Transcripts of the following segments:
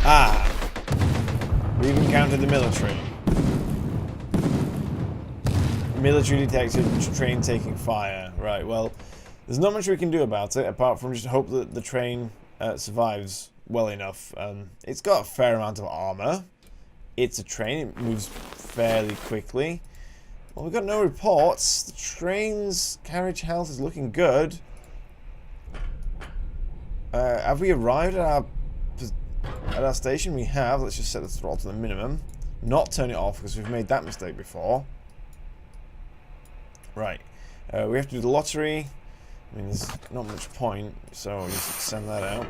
Ah! We've encountered the military. Military detected train taking fire. Right, well, there's not much we can do about it, apart from just hope that the train survives well enough. It's got a fair amount of armor. It's a train, it moves fairly quickly. Well, we've got no reports. The train's carriage health is looking good. Have we arrived at our station? We have. Let's just set the throttle to the minimum. Not turn it off, because we've made that mistake before. Right. We have to do the lottery. I mean, there's not much point, so we'll just send that out.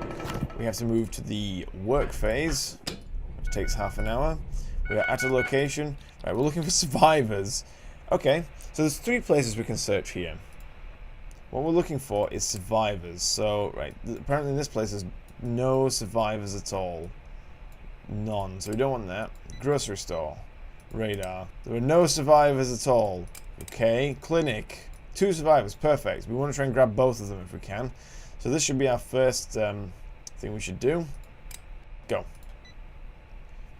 We have to move to the work phase, which takes half an hour. We are at a location. Right, we're looking for survivors. Okay, so there's 3 places we can search here. What we're looking for is survivors. So, right, apparently in this place there's no survivors at all. None. So we don't want that. Grocery store. Radar. There are no survivors at all. Okay, clinic. 2 survivors. Perfect. We want to try and grab both of them if we can. So this should be our first thing we should do. Go.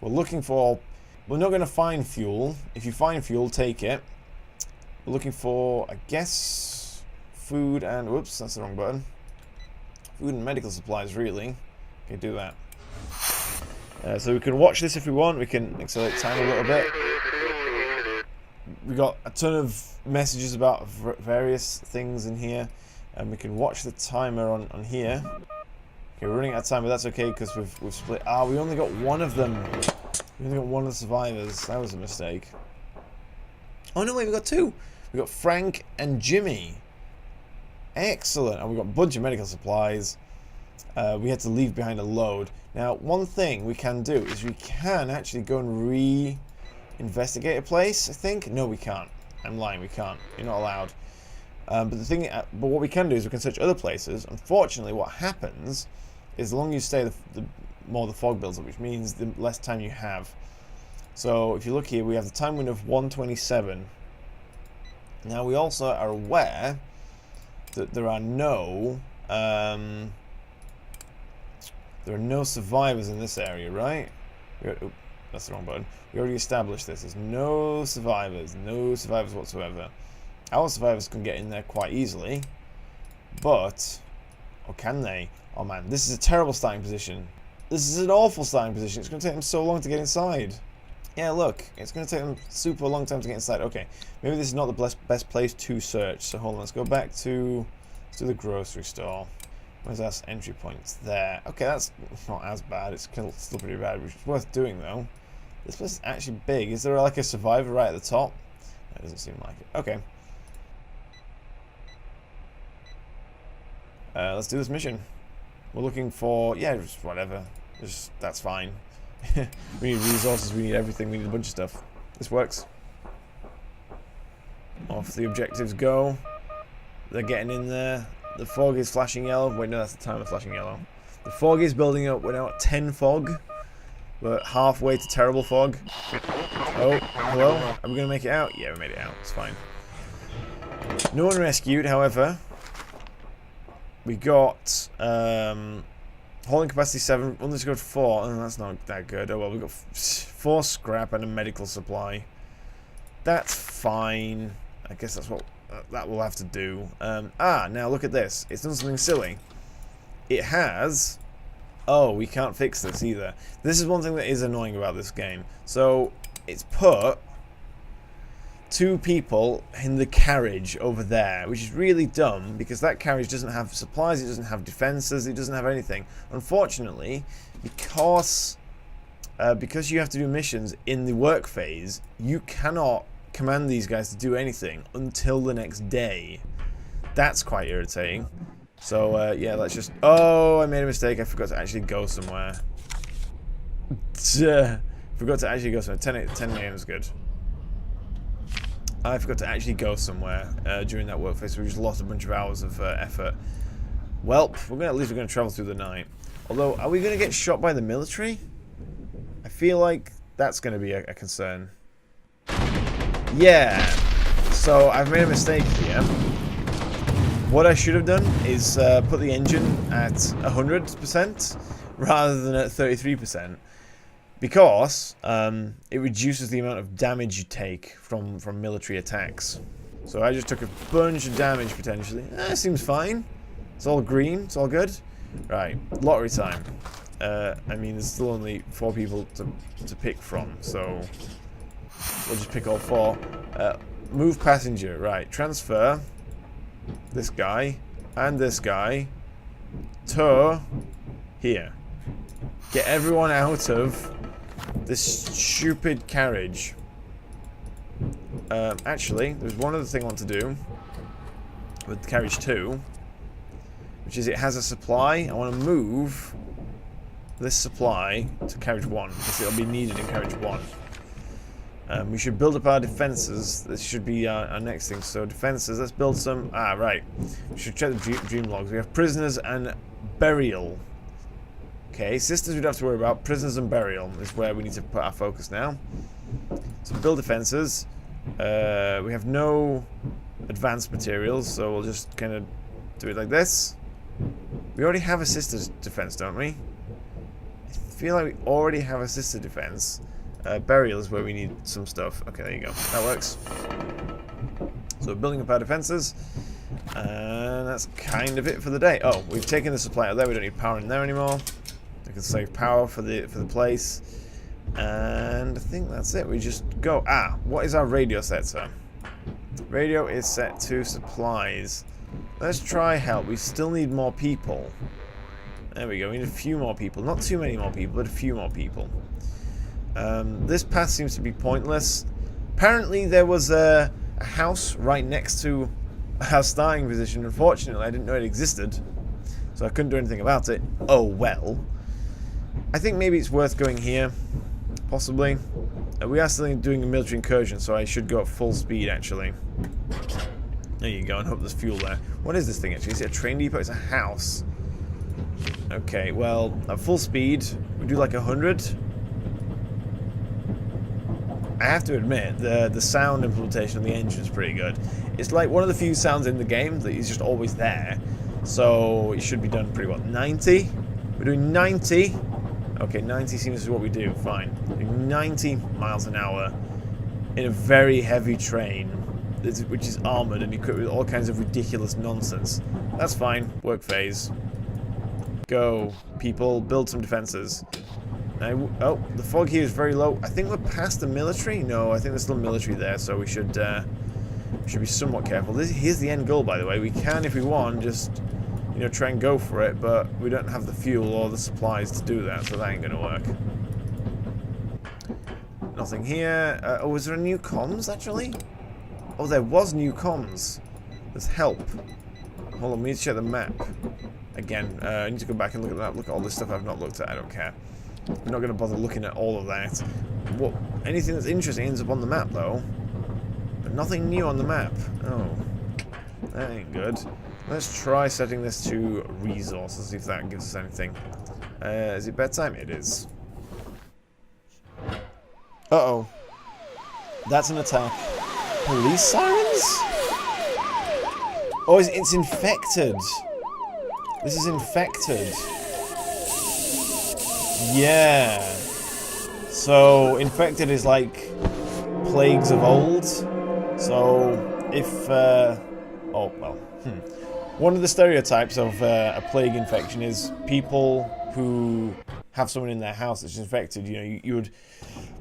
We're looking for... We're not going to find fuel. If you find fuel, take it. We're looking for, I guess, food and... Whoops, that's the wrong button. Food and medical supplies, really. Okay, do that. So we can watch this if we want. We can accelerate time a little bit. We got a ton of messages about various things in here. And we can watch the timer on here. Okay, we're running out of time, but that's okay because we've split. Ah, we only got one of them. We only got one of the survivors. That was a mistake. Oh no, wait, we got 2. We got Frank and Jimmy. Excellent. And we got a bunch of medical supplies. We had to leave behind a load. Now, one thing we can do is we can actually go and re-investigate a place, I think. No, we can't. I'm lying, we can't. You're not allowed. But what we can do is we can search other places. Unfortunately, what happens is the longer you stay, the more the fog builds up, which means the less time you have. So if you look here, we have the time window of 1:27. Now we also are aware that there are no survivors in this area, right? Oh, that's the wrong button. We already established this. There's no survivors whatsoever. Our survivors can get in there quite easily, but or can they? Oh man, this is a terrible starting position. This is an awful starting position. It's going to take them so long to get inside. Yeah, look, it's going to take them super long time to get inside. Okay, maybe this is not the best place to search. So hold on, let's go back to the grocery store. Where's our entry points? There. Okay, that's not as bad. It's still pretty bad, which is worth doing though. This place is actually big. Is there like a survivor right at the top? That doesn't seem like it. Okay. Let's do this mission. We're looking for, yeah, just whatever. That's fine. We need resources, we need everything, we need a bunch of stuff. This works. Off the objectives go. They're getting in there. The fog is flashing yellow. Wait, no, that's the timer flashing yellow. The fog is building up. We're now at 10 fog. We're halfway to terrible fog. Oh, hello? Are we going to make it out? Yeah, we made it out. It's fine. No one rescued, however. We got holding capacity 7, only scored 4. Oh, that's not that good. Oh well, we got 4 scrap and a medical supply. That's fine. I guess that's what that will have to do. Now look at this. It's done something silly. It has. Oh, we can't fix this either. This is one thing that is annoying about this game. So it's put 2 people in the carriage over there, which is really dumb because that carriage doesn't have supplies, it doesn't have defenses, it doesn't have anything. Unfortunately, because you have to do missions in the work phase, you cannot command these guys to do anything until the next day. That's quite irritating. So yeah, let's just... Oh, I made a mistake. I forgot to actually go somewhere. Forgot to actually go somewhere. 10 a.m. is good. I forgot to actually go somewhere during that work phase, so we just lost a bunch of hours of effort. Well, at least we're going to travel through the night. Although, are we going to get shot by the military? I feel like that's going to be a concern. Yeah. So, I've made a mistake here. What I should have done is put the engine at 100%, rather than at 33%. Because it reduces the amount of damage you take from military attacks. So I just took a bunch of damage potentially. Seems fine. It's all green. It's all good. Right, lottery time. I mean, there's still only 4 people to pick from, so we'll just pick all 4. Move passenger. Right, transfer this guy and this guy to here. Get everyone out of this stupid carriage. Actually, there's one other thing I want to do with carriage 2, which is it has a supply. I want to move this supply to carriage 1 because it'll be needed in carriage 1. We should build up our defenses. This should be our next thing. So defenses, let's build some. Right. We should check the dream logs. We have prisoners and burial. Okay, sisters we don't have to worry about. Prisoners and burial is where we need to put our focus now. So build defenses. We have no advanced materials, so we'll just kind of do it like this. We already have a sister's defense, don't we? I feel like we already have a sister defense. Burial is where we need some stuff. Okay, there you go. That works. So we're building up our defenses. And that's kind of it for the day. Oh, we've taken the supply out there. We don't need power in there anymore. We can save power for the place. And I think that's it. We just go. What is our radio set, sir? Radio is set to supplies. Let's try help. We still need more people. There we go. We need a few more people. Not too many more people, but a few more people. This path seems to be pointless. Apparently there was a house right next to our starting position. Unfortunately, I didn't know it existed, so I couldn't do anything about it. Oh well. I think maybe it's worth going here. Possibly. We are still doing a military incursion, so I should go at full speed, actually. There you go, and hope there's fuel there. What is this thing, actually? Is it a train depot? It's a house. Okay, well, at full speed, we do like 100. I have to admit, the sound implementation of the engine is pretty good. It's like one of the few sounds in the game that is just always there. So, it should be done pretty well. 90? We're doing 90. Okay, 90 seems to be what we do. Fine. Doing 90 miles an hour in a very heavy train, which is armored and equipped with all kinds of ridiculous nonsense. That's fine. Work phase. Go, people. Build some defenses. Oh, the fog here is very low. I think we're past the military. No, I think there's still military there, so we should be somewhat careful. Here's the end goal, by the way. We can, if we want, just try and go for it, but we don't have the fuel or the supplies to do that, so that ain't gonna work. Nothing here. Oh, is there a new comms, actually? Oh, there was new comms. There's help. Hold on, we need to check the map. Again, I need to go back and look at that. Look at all this stuff I've not looked at. I don't care. We're not going to bother looking at all of that. Anything that's interesting ends up on the map, though. But nothing new on the map. Oh. That ain't good. Let's try setting this to resources, see if that gives us anything. Is it bedtime? It is. Uh-oh. That's an attack. Police sirens? Oh, it's infected. This is infected. Yeah. So, infected is like plagues of old. So, if... oh, well. One of the stereotypes of a plague infection is people who have someone in their house that's infected. You would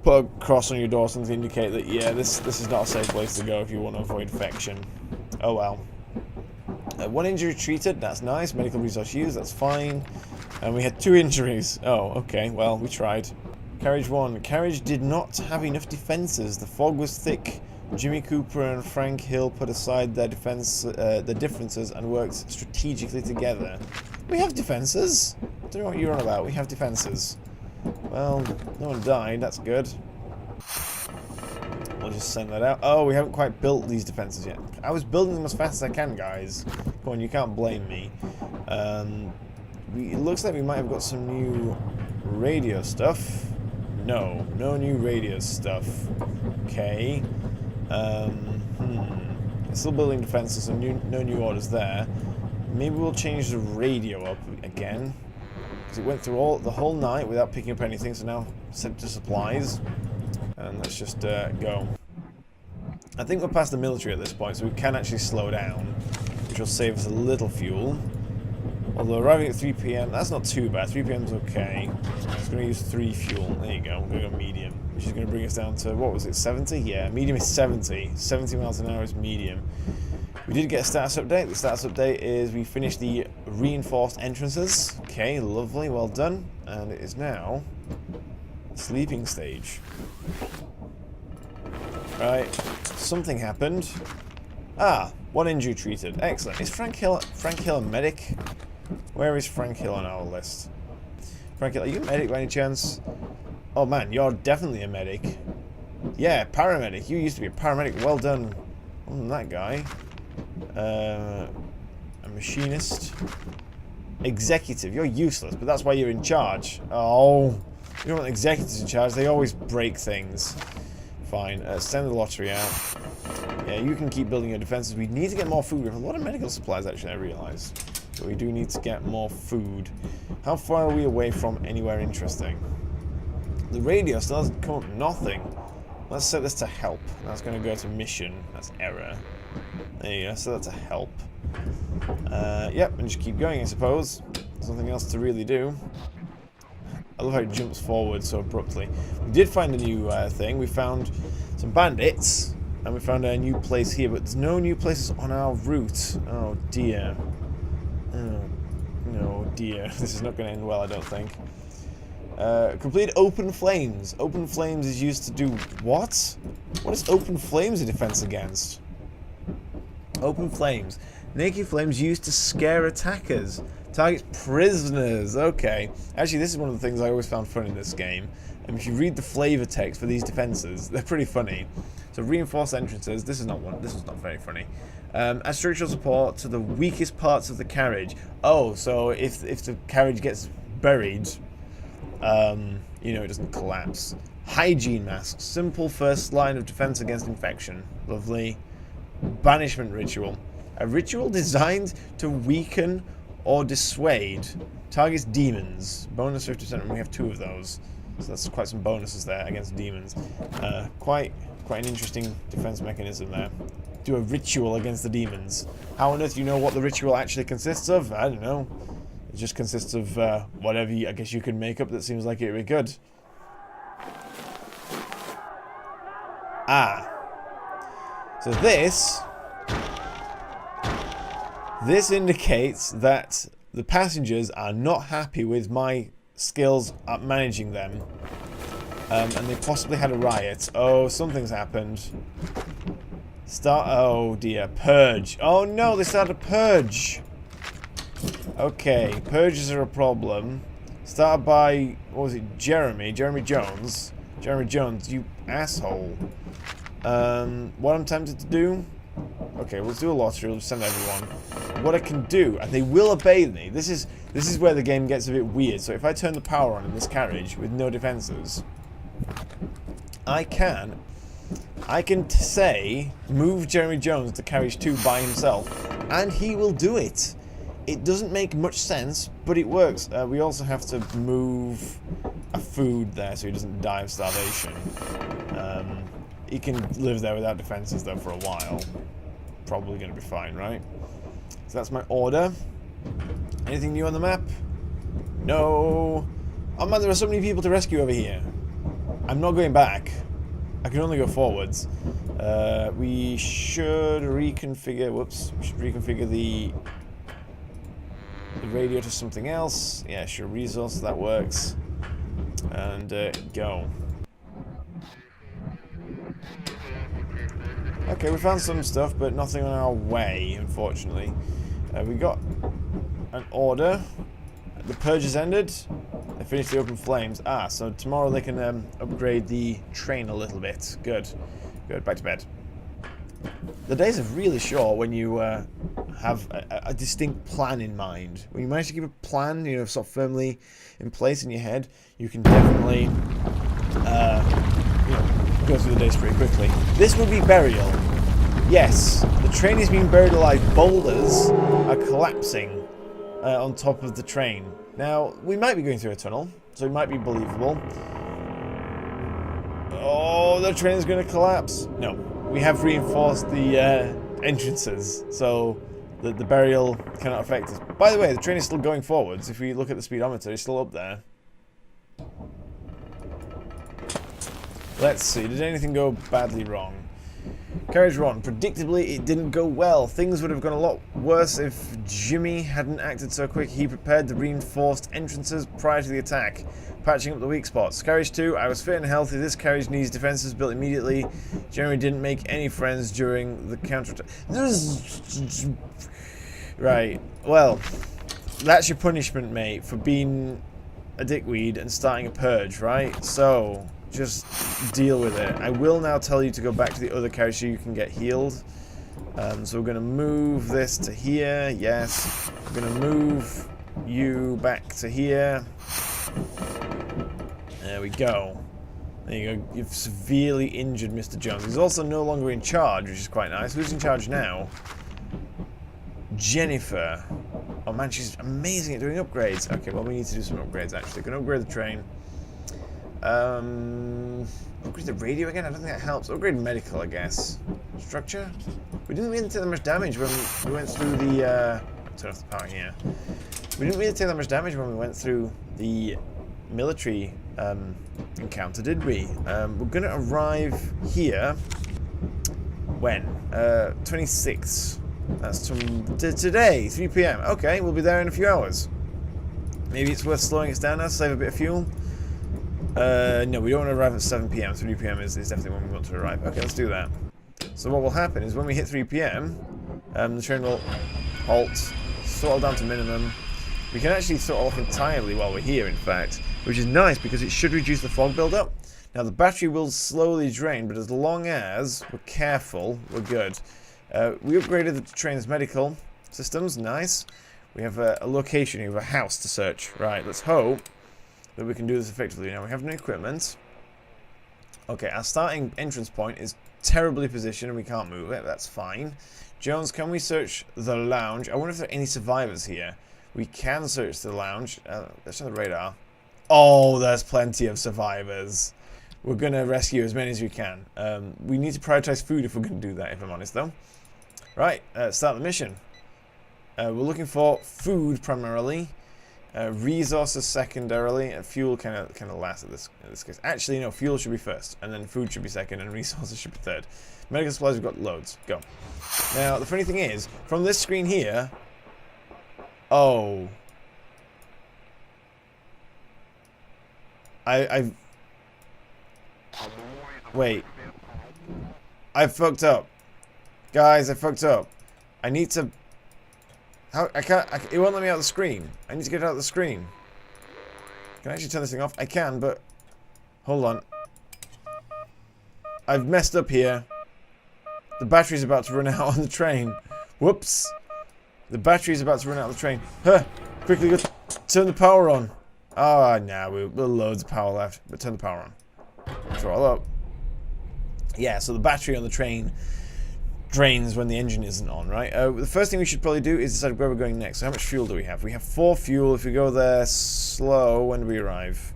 put a cross on your door or something to indicate that, yeah, this is not a safe place to go if you want to avoid infection. Oh well. One injury treated, that's nice. Medical resource used, that's fine. And we had 2 injuries. Oh, okay, well, we tried. Carriage 1. Carriage did not have enough defenses. The fog was thick. Jimmy Cooper and Frank Hill put aside their differences and worked strategically together. We have defenses. I don't know what you're on about. We have defenses. Well, no one died. That's good. We'll just send that out. Oh, we haven't quite built these defenses yet. I was building them as fast as I can, guys. Come on, you can't blame me. It looks like we might have got some new radio stuff. No new radio stuff. Okay. Still building defenses, so no new orders there. Maybe we'll change the radio up again. because it went through the whole night without picking up anything, so now sent to supplies. And let's just go. I think we're past the military at this point, so we can actually slow down, which will save us a little fuel. Although arriving at 3 PM, that's not too bad. 3 PM is okay. I'm just going to use 3 fuel. There you go. I'm going to go medium, which is going to bring us down to, what was it, 70? Yeah, medium is 70. 70 miles an hour is medium. We did get a status update. The status update is we finished the reinforced entrances. Okay, lovely, well done. And it is now sleeping stage. Right, something happened. Ah, 1 injury treated. Excellent. Is Frank Hill a medic? Where is Frank Hill on our list? Frank Hill, are you a medic by any chance? Oh man, you're definitely a medic. Yeah, paramedic. You used to be a paramedic. Well done. Other than that guy. A machinist. Executive. You're useless, but that's why you're in charge. Oh, you don't want executives in charge. They always break things. Fine. Send the lottery out. Yeah, you can keep building your defenses. We need to get more food. We have a lot of medical supplies, actually, I realise. But we do need to get more food. How far are we away from anywhere interesting? The radio still hasn't come up. Nothing. Let's set this to help. That's going to go to mission. That's error. There you go. So that's a help. Yep, and just keep going, I suppose. There's nothing else to really do. I love how it jumps forward so abruptly. We did find a new thing. We found some bandits. And we found a new place here, but there's no new places on our route. Oh dear. Oh no, dear. This is not going to end well, I don't think. Complete open flames. Open flames is used to do what? What is open flames a defense against? Open flames. Naked flames used to scare attackers. Targets prisoners. Okay. Actually, this is one of the things I always found fun in this game. And if you read the flavor text for these defenses, they're pretty funny. So reinforced entrances. This is not one. This is not very funny. Add structural support to the weakest parts of the carriage. Oh, so if the carriage gets buried, you know, it doesn't collapse. Hygiene masks. Simple first line of defense against infection. Lovely. Banishment ritual. A ritual designed to weaken or dissuade. Targets demons. Bonus 50%, and we have 2 of those. So that's quite some bonuses there against demons. Quite an interesting defense mechanism there. Do a ritual against the demons. How on earth do you know what the ritual actually consists of? I don't know. It just consists of whatever I guess you can make up that seems like it would be good. Ah. So this indicates that the passengers are not happy with my skills at managing them. And they possibly had a riot. Oh, something's happened. Oh dear, purge. Oh no, they started a purge. Okay, purges are a problem. Started by, what was it, Jeremy Jones. Jeremy Jones, you asshole. What I'm tempted to do? Okay, let's do a lottery, we'll send everyone. What I can do, and they will obey me. This is where the game gets a bit weird. So if I turn the power on in this carriage with no defenses, I can say, move Jeremy Jones to carriage 2 by himself, and he will do it. It doesn't make much sense, but it works. We also have to move a food there so he doesn't die of starvation. He can live there without defenses though for a while. Probably going to be fine, right? So that's my order. Anything new on the map? No. Oh man, there are so many people to rescue over here. I'm not going back. I can only go forwards. We should reconfigure. Whoops. We should reconfigure the radio to something else. Yeah, sure. Resource, that works. And go. Okay, we found some stuff, but nothing on our way, unfortunately. We got an order. The purge has ended. They finished the open flames. Ah, so tomorrow they can upgrade the train a little bit. Good. Good, back to bed. The days are really short when you have a distinct plan in mind. When you manage to keep a plan, you know, sort of firmly in place in your head, you can definitely, you know, go through the days pretty quickly. This will be burial. Yes, the train is being buried alive. Boulders are collapsing. on top of the train. Now, we might be going through a tunnel, so it might be believable. Oh, the train is going to collapse. No, we have reinforced the entrances, so the burial cannot affect us. By the way, the train is still going forwards. If we look at the speedometer, it's still up there. Let's see, did anything go badly wrong? Carriage 1. Predictably, it didn't go well. Things would have gone a lot worse if Jimmy hadn't acted so quick. He prepared the reinforced entrances prior to the attack, patching up the weak spots. Carriage 2. I was fit and healthy. This carriage needs defenses built immediately. Jeremy didn't make any friends during the counterattack. Right. Well, that's your punishment, mate, for being a dickweed and starting a purge, right? So just deal with it. I will now tell you to go back to the other carriage so you can get healed. So we're going to move this to here. Yes. We're going to move you back to here. There we go. There you go. You've severely injured Mr. Jones. He's also no longer in charge, which is quite nice. Who's in charge now? Jennifer. Oh man, she's amazing at doing upgrades. Okay, well we need to do some upgrades actually. We're going to upgrade the train. Upgrade the radio again? I don't think that helps. Upgrade medical, I guess. Structure? We didn't really take that much damage when we went through the, turn off the power here. We didn't really take that much damage when we went through the military, encounter, did we? We're gonna arrive here, when? 26th. That's today, 3 PM. Okay, we'll be there in a few hours. Maybe it's worth slowing us down now, save a bit of fuel. No, we don't want to arrive at 7 PM. 3 PM is definitely when we want to arrive. Okay, let's do that. So what will happen is when we hit 3 PM, the train will halt, throttle down to minimum. We can actually throttle off entirely while we're here, in fact, which is nice because it should reduce the fog buildup. Now, the battery will slowly drain, but as long as we're careful, we're good. We upgraded the train's medical systems. Nice. We have a location, we have a house to search. Right, let's hope that we can do this effectively. Now, we have no equipment. Okay, our starting entrance point is terribly positioned and we can't move it. That's fine. Jones, can we search the lounge? I wonder if there are any survivors here. We can search the lounge. Let's check the radar. Oh, there's plenty of survivors. We're going to rescue as many as we can. We need to prioritize food if we're going to do that, if I'm honest, though. Right, start the mission. We're looking for food primarily. Resources secondarily, and fuel kind of last in this case. Actually, no, fuel should be first, and then food should be second, and resources should be third. Medical supplies, we've got loads. Go. Now, the funny thing is, from this screen here... Oh. Wait. I fucked up. Guys, I fucked up. I need to... How? It won't let me out of the screen. I need to get out of the screen. Can I actually turn this thing off? I can, but... Hold on. I've messed up here. The battery's about to run out on the train. Whoops. The battery's about to run out of the train. Huh. Quickly, go turn the power on. Ah, nah, we've loads of power left. But turn the power on. Throttle up. Yeah, so the battery on the train drains when the engine isn't on, right? The first thing we should probably do is decide where we're going next. So how much fuel do we have? We have 4 fuel. If we go there slow, when do we arrive?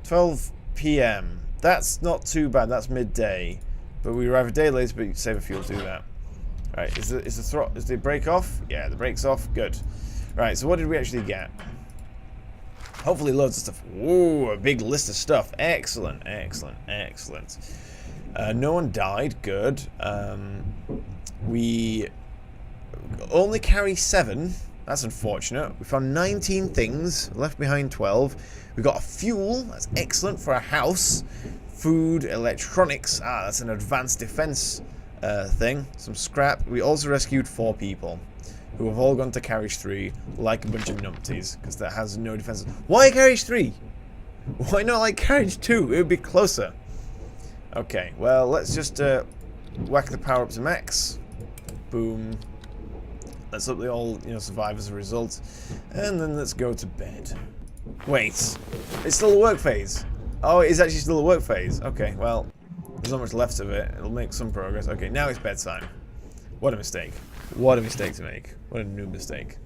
12 PM. That's not too bad. That's midday. But we arrive a day later, but you save a fuel to do that. Right, is the brake off? Yeah, the brake's off. Good. Right, so what did we actually get? Hopefully loads of stuff. Ooh, a big list of stuff. Excellent, excellent, excellent. No one died. Good. We only carry 7. That's unfortunate. We found 19 things. Left behind 12. We got a fuel. That's excellent for a house. Food, electronics. Ah, that's an advanced defense thing. Some scrap. We also rescued 4 people who have all gone to carriage 3 like a bunch of numpties because that has no defenses. Why carriage 3? Why not like carriage 2? It would be closer. Okay, well, let's just whack the power up to max. Boom. Let's hope they all, survive as a result. And then let's go to bed. Wait, it's still a work phase. Oh, it is actually still a work phase. Okay, well, there's not much left of it. It'll make some progress. Okay, now it's bedtime. What a mistake. What a mistake to make. What a new mistake.